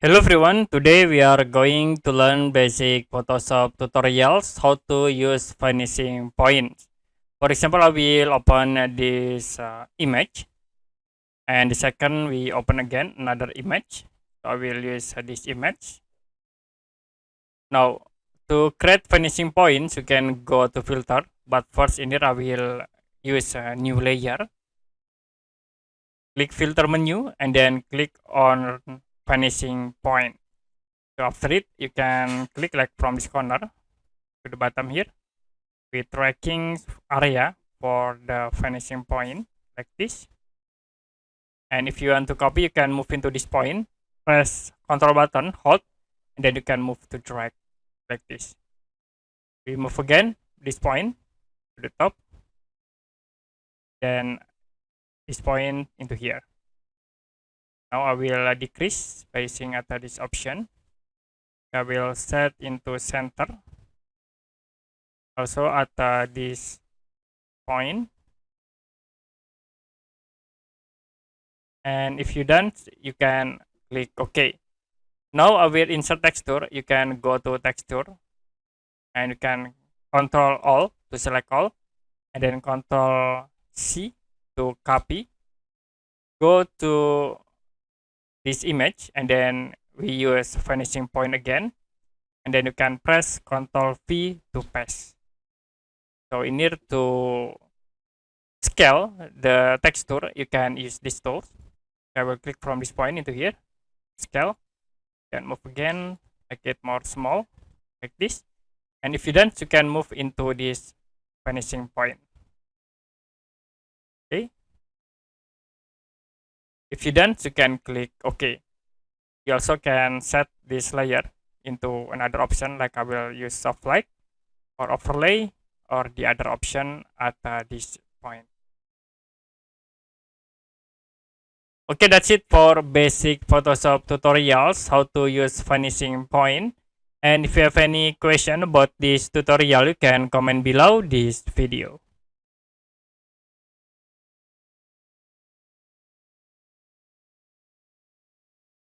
Hello everyone, today we are going to learn basic Photoshop tutorials how to use vanishing points. For example, I will open this image, and the second we open again another image. So I will use this image. Now to create vanishing points you can go to filter, but first in here I will use a new layer. Click filter menu and then click on vanishing point. So after it, you can click like from this corner to the bottom here with tracking area for the vanishing point like this. And if you want to copy, you can move into this point, press Control button, hold, and then you can move to drag like this. We move again this point to the top, then this point into here. Now I will decrease by using after this option. I will set into center. Also at this point. And if you done, you can click OK. Now I will insert texture. You can go to texture and you can Control All to select all, and then Control C to copy. Go to this image and then we use vanishing point again, and then you can press Control V to paste. So in here to scale the texture, you can use this tool. I will click from this point into here, scale, then move again, make it more small, like this. And if you don't, you can move into this vanishing point. Okay. If you don't, you can click OK. You also can set this layer into another option, like I will use soft light or overlay, or the other option at this point. Okay, that's it for basic Photoshop tutorials, how to use vanishing point. And if you have any question about this tutorial, you can comment below this video.